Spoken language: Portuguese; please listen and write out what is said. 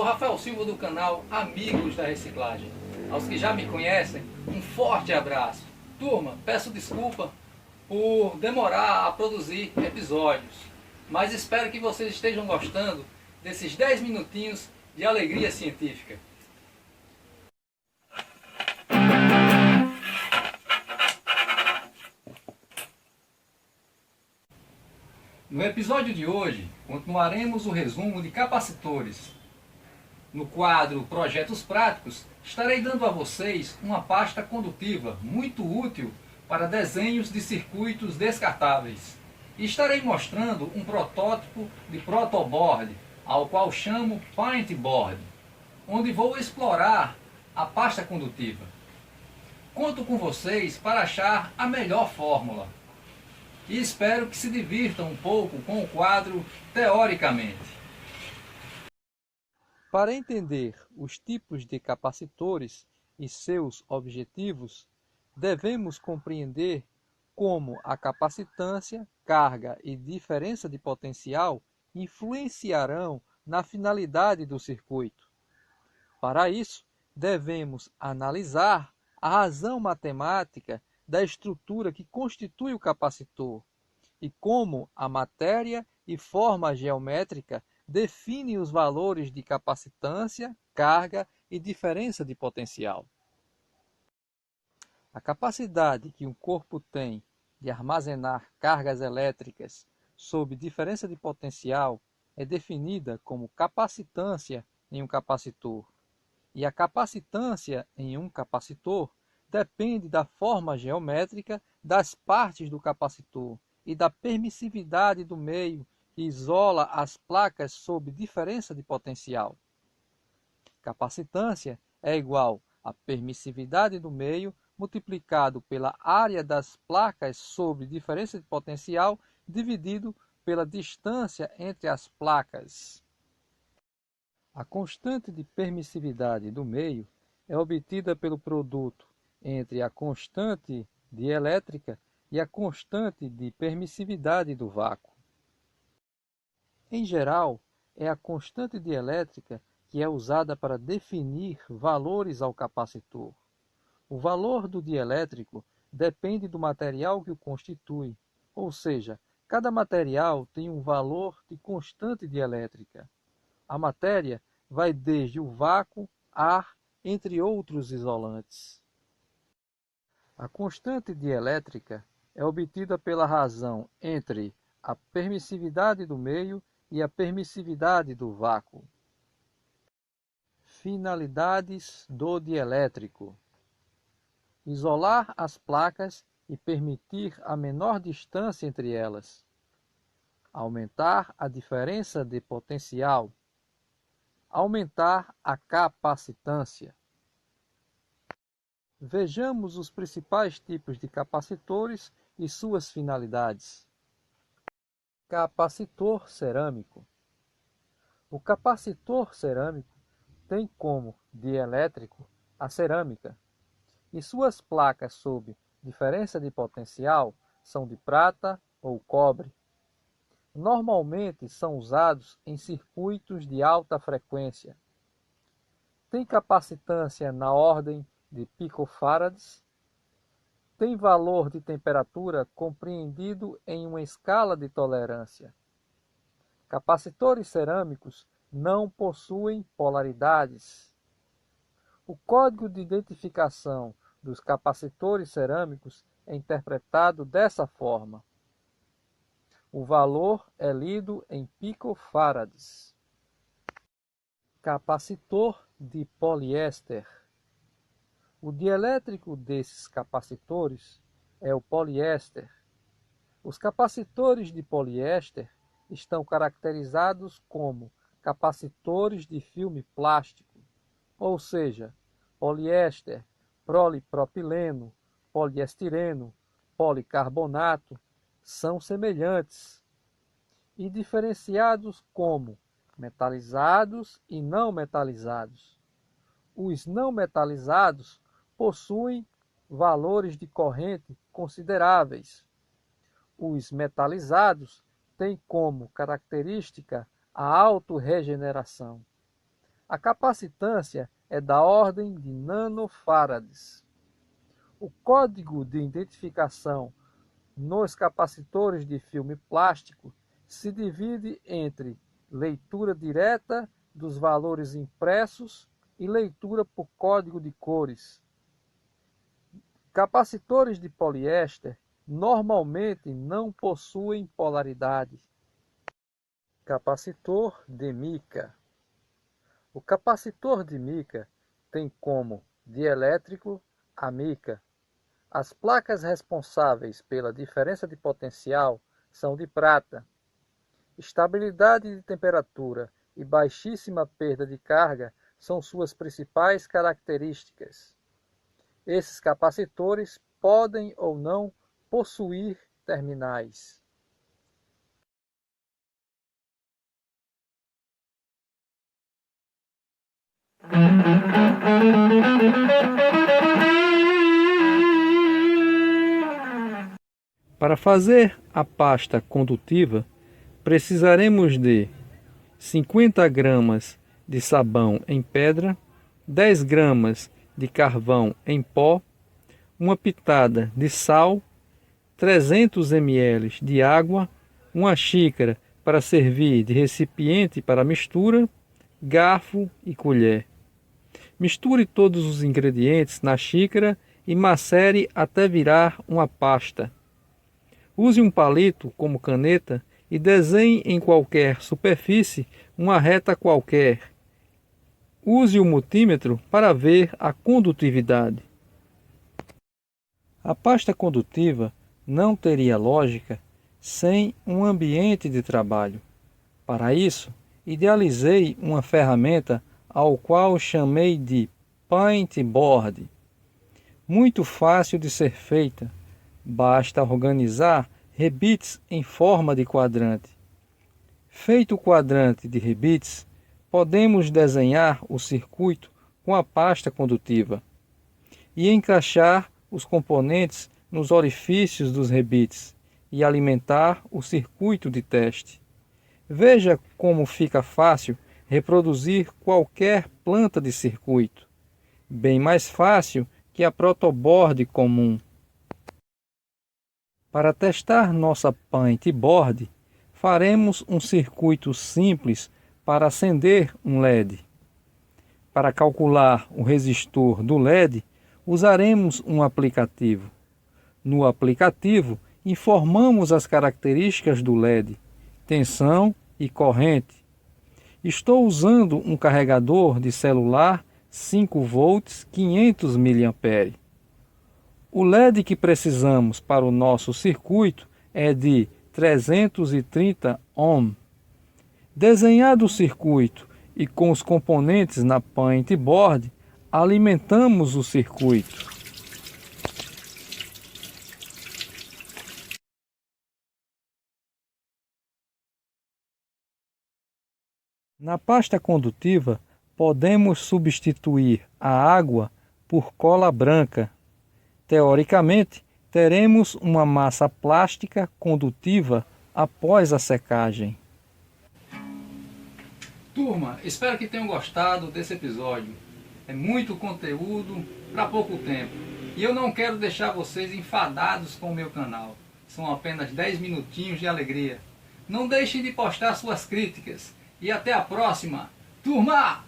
Rafael Silva do canal Amigos da Reciclagem. Aos que já me conhecem, um forte abraço. Turma, peço desculpa por demorar a produzir episódios, mas espero que vocês estejam gostando desses 10 minutinhos de alegria científica. No episódio de hoje, continuaremos o resumo de capacitores. No quadro Projetos Práticos, estarei dando a vocês uma pasta condutiva muito útil para desenhos de circuitos descartáveis. E estarei mostrando um protótipo de protoboard, ao qual chamo Paintboard, onde vou explorar a pasta condutiva. Conto com vocês para achar a melhor fórmula. E espero que se divirtam um pouco com o quadro Teoricamente. Para entender os tipos de capacitores e seus objetivos, devemos compreender como a capacitância, carga e diferença de potencial influenciarão na finalidade do circuito. Para isso, devemos analisar a razão matemática da estrutura que constitui o capacitor e como a matéria e forma geométrica definem os valores de capacitância, carga e diferença de potencial. A capacidade que um corpo tem de armazenar cargas elétricas sob diferença de potencial é definida como capacitância em um capacitor. E a capacitância em um capacitor depende da forma geométrica das partes do capacitor e da permissividade do meio que isola as placas sob diferença de potencial. Capacitância é igual à permissividade do meio multiplicado pela área das placas sob diferença de potencial dividido pela distância entre as placas. A constante de permissividade do meio é obtida pelo produto entre a constante dielétrica e a constante de permissividade do vácuo. Em geral, é a constante dielétrica que é usada para definir valores ao capacitor. O valor do dielétrico depende do material que o constitui, ou seja, cada material tem um valor de constante dielétrica. A matéria vai desde o vácuo, ar, entre outros isolantes. A constante dielétrica é obtida pela razão entre a permissividade do meio e a permissividade do vácuo. Finalidades do dielétrico: isolar as placas e permitir a menor distância entre elas, aumentar a diferença de potencial, aumentar a capacitância. Vejamos os principais tipos de capacitores e suas finalidades. Capacitor cerâmico. O capacitor cerâmico tem como dielétrico a cerâmica, e suas placas sob diferença de potencial são de prata ou cobre. Normalmente são usados em circuitos de alta frequência. Tem capacitância na ordem de picofarads. Tem valor de temperatura compreendido em uma escala de tolerância. Capacitores cerâmicos não possuem polaridades. O código de identificação dos capacitores cerâmicos é interpretado dessa forma. O valor é lido em picofarads. Capacitor de poliéster. O dielétrico desses capacitores é o poliéster. Os capacitores de poliéster estão caracterizados como capacitores de filme plástico, ou seja, poliéster, polipropileno, poliestireno, policarbonato, são semelhantes e diferenciados como metalizados e não metalizados. Os não metalizados possuem valores de corrente consideráveis. Os metalizados têm como característica a autorregeneração. A capacitância é da ordem de nanofarads. O código de identificação nos capacitores de filme plástico se divide entre leitura direta dos valores impressos e leitura por código de cores. Capacitores de poliéster normalmente não possuem polaridade. Capacitor de mica. O capacitor de mica tem como dielétrico a mica. As placas responsáveis pela diferença de potencial são de prata. Estabilidade de temperatura e baixíssima perda de carga são suas principais características. Esses capacitores podem ou não possuir terminais. Para fazer a pasta condutiva, precisaremos de 50 gramas de sabão em pedra, 10 gramas de carvão em pó, uma pitada de sal, 300 ml de água, uma xícara para servir de recipiente para mistura, garfo e colher. Misture todos os ingredientes na xícara e macere até virar uma pasta. Use um palito como caneta e desenhe em qualquer superfície uma reta qualquer. Use o multímetro para ver a condutividade. A pasta condutiva não teria lógica sem um ambiente de trabalho. Para isso, idealizei uma ferramenta ao qual chamei de Paintboard. Muito fácil de ser feita. Basta organizar rebites em forma de quadrante. Feito o quadrante de rebites, podemos desenhar o circuito com a pasta condutiva e encaixar os componentes nos orifícios dos rebites e alimentar o circuito de teste. Veja como fica fácil reproduzir qualquer planta de circuito, bem mais fácil que a protoboard comum. Para testar nossa Paintboard, faremos um circuito simples para acender um LED. Para calcular o resistor do LED, usaremos um aplicativo. No aplicativo, informamos as características do LED, tensão e corrente. Estou usando um carregador de celular 5 volts 500 mA. O LED que precisamos para o nosso circuito é de 330 ohm. Desenhado o circuito e com os componentes na Paintboard, alimentamos o circuito. Na pasta condutiva, podemos substituir a água por cola branca. Teoricamente, teremos uma massa plástica condutiva após a secagem. Turma, espero que tenham gostado desse episódio. É muito conteúdo para pouco tempo. E eu não quero deixar vocês enfadados com o meu canal. São apenas 10 minutinhos de alegria. Não deixem de postar suas críticas. E até a próxima. Turma!